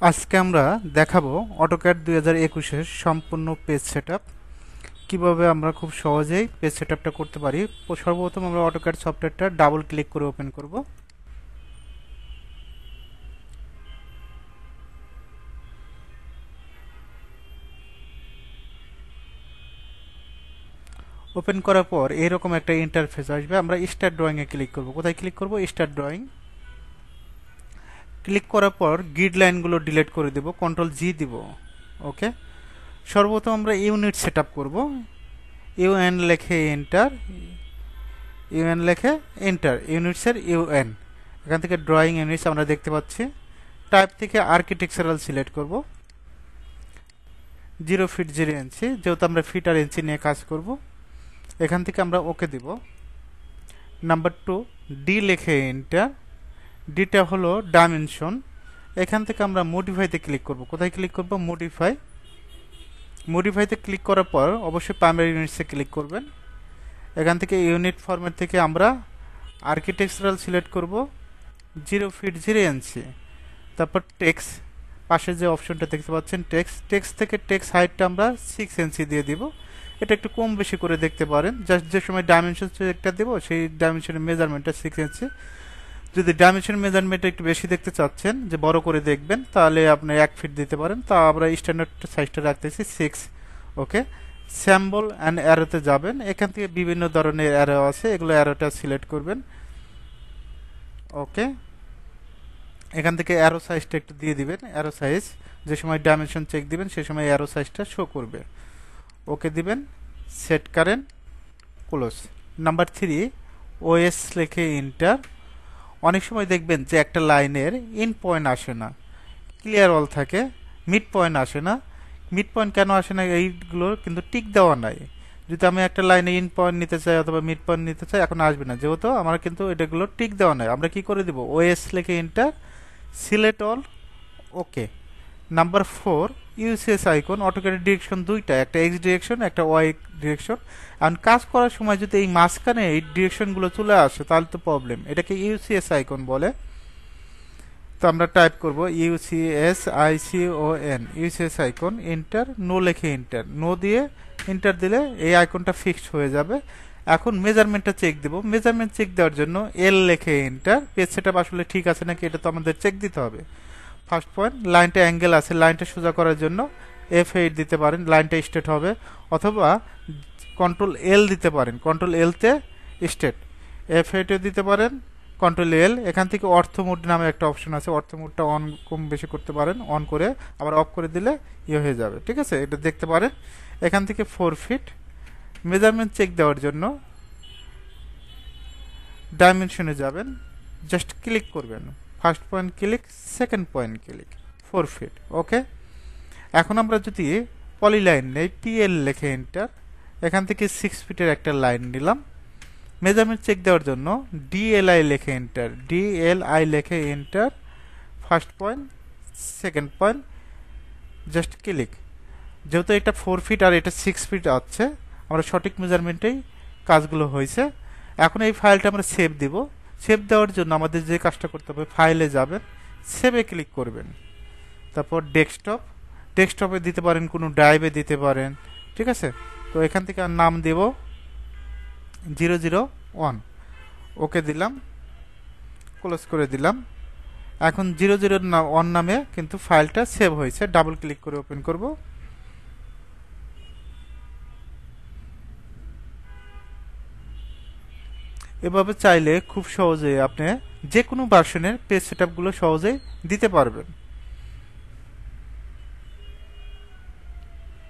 আজকে আমরা দেখাবো অটোক্যাড 2021 এর সম্পূর্ণ পেজ সেটআপ কিভাবে আমরা খুব সহজেই পেজ সেটআপটা করতে পারি। সর্বপ্রথম আমরা অটোক্যাড সফটওয়্যারটা ডাবল ক্লিক করে ওপেন করব। ওপেন করার পর এরকম একটা ইন্টারফেস আসবে। আমরা স্টার্ট ড্রয়িং এ ক্লিক করব। কোথায় ক্লিক করব? Start drawing. ক্লিক করার পর গ্রিড লাইনগুলো ডিলিট করে দেব, কন্ট্রোল জি দিব। ওকে, সর্বপ্রথম আমরা ইউনিট সেটআপ করব। ইউএন লিখে এন্টার, ইউএন লেখে এন্টার, ইউনিটসের ইউএন। এখান থেকে ড্রয়িং ইউনিটস আমরা দেখতে পাচ্ছি। টাইপ থেকে আর্কিটেকচারাল সিলেক্ট করব। 0 ফিট 0 ইঞ্চি, যেহেতু আমরা ফিট আর ইঞ্চি নিয়ে কাজ করব। এখান থেকে আমরা ওকে দিব। নাম্বার 2 ডি লেখে এন্টার, ডিটা হলো ডাইমেনশন। এখান থেকে আমরা মডিফাইতে ক্লিক করব। কোথায় ক্লিক করব? মডিফাই। মডিফাইতে ক্লিক করার পর অবশ্যই প্রাইমারি ইউনিটসে ক্লিক করবেন। এখান থেকে ইউনিট ফরম্যাট থেকে আমরা আর্কিটেকচারাল সিলেক্ট করব, 0 ফিট 0 ইঞ্চি। তারপর টেক্সট, পাশে যে অপশনটা দেখতে পাচ্ছেন টেক্সট থেকে টেক্সট হাইটটা আমরা 6 ইঞ্চি দিয়ে দিব। এটা একটু কম বেশি করে দেখতে পারেন। জাস্ট যে সময় ডাইমেনশন একটা দেবো সেই ডাইমেনশনের মেজারমেন্টটা 6 ইঞ্চি। যদি ডাইমেনশন মেজারমেন্টটা একটু বেশি দেখতে চাচ্ছেন, যে বড় করে দেখবেন, তাহলে আপনি 1 ফিট দিতে পারেন। তা আমরা স্ট্যান্ডার্ড সাইজটা রাখতেছি 6। ওকে, স্যাম্বল অ্যান্ড অ্যারোতে যাবেন। এখান থেকে বিভিন্ন ধরনের অ্যারো আছে, এগুলো অ্যারোটা সিলেক্ট করবেন। ওকে, এখান থেকে অ্যারো সাইজটা একটু দিয়ে দিবেন। অ্যারো সাইজ যে সময় ডাইমেনশন চেক দিবেন সে সময় অ্যারো সাইজটা শো করবে। ওকে দিবেন, set current, close. Number 3 OS লিখে এন্টার। অনেক সময় দেখবেন যে একটা লাইনের ইন পয়েন্ট আসে না, ক্লিয়ার অল থাকে, মিড পয়েন্ট আসে না। মিড পয়েন্ট কেন আসে না? এইগুলো কিন্তু টিক দেওয়া নাই। যদি আমি একটা লাইনে ইন পয়েন্ট নিতে চাই অথবা মিড পয়েন্ট নিতে চাই, এখন আসবে না, যেহেতু আমার কিন্তু এটাগুলো টিক দেওয়া নাই। আমরা কি করে দিব? ওএস লিখে enter, select all, okay. Number 4 UCS icon. অটোক্যাডের ডিরেকশন দুইটা, একটা এক্স ডিরেকশন, একটা ওয়াই ডিরেকশন। এখন কাজ করার সময় যদি এই মাঝখানে এই ডিরেকশনগুলো চলে আসে তাহলে তো প্রবলেম। এটাকে ইউসিএস আইকন বলে। তো আমরা টাইপ করব UCS I C O N, UCS icon, enter. No লিখে এন্টার, নো দিয়ে এন্টার দিলে এই আইকনটা ফিক্সড হয়ে যাবে। এখন মেজারমেন্টটা চেক দেব। মেজারমেন্ট চেক দেওয়ার জন্য এল লিখে এন্টার। পেজ সেটআপ আসলে ঠিক আছে নাকি এটা তো আমাদের চেক দিতে হবে। ফার্স্ট পয়েন্ট, লাইনটা অ্যাঙ্গেল আছে, লাইনটা সোজা করার জন্য F8 দিতে পারেন, লাইনটা স্ট্রেট হবে। অথবা কন্ট্রোল এল দিতে পারেন, কন্ট্রোল এলতে স্ট্রেট। F8 দিতে পারেন, কন্ট্রোল এল। এখান থেকে অর্থ মোড নামে একটা অপশন আছে, অর্থ মোডটা অন কম বেশি করতে পারেন। অন করে আবার অফ করে দিলে ইয়ে হয়ে যাবে, ঠিক আছে? এটা দেখতে পারেন। এখান থেকে 4 ফিট মেজারমেন্ট চেক দেওয়ার জন্য ডাইমেনশনে যাবেন, জাস্ট ক্লিক করবেন। First point click, second point click, 4 feet. Okay, এখন আমরা যদি পলিলাইন নেই, পিএল লিখে এন্টার। এখান থেকে 6 ফিটের একটা লাইন নিলাম। মেজারমেন্ট চেক দেওয়ার জন্য ডিএলআই লিখে এন্টার, ডিএলআই লিখে enter. First point, second point, just click. যেহেতু এটা 4 ফিট আর এটা 6 ফিট আছে, আমরা সঠিক মেজারমেন্টেই কাজগুলো হয়েছে। এখন এই ফাইলটা আমরা সেভ দিব। সেভ দেওয়ার জন্য আমাদের যে কাজটা করতে হবে, ফাইলে যাবেন, সেভে ক্লিক করবেন। তারপর ডেস্কটপ, ডেস্কটপে দিতে পারেন, কোনো ড্রাইভে দিতে পারেন, ঠিক আছে? তো এখান থেকে নাম দেব 001। ওকে দিলাম, ক্লোজ করে দিলাম। এখন 001 নামে কিন্তু ফাইলটা সেভ হয়েছে। ডাবল ক্লিক করে ওপেন করব। এভাবে চাইলে খুব সহজে আপনি যে কোনো ভার্সনের পেজ সেটআপগুলো সহজেই দিতে পারবেন।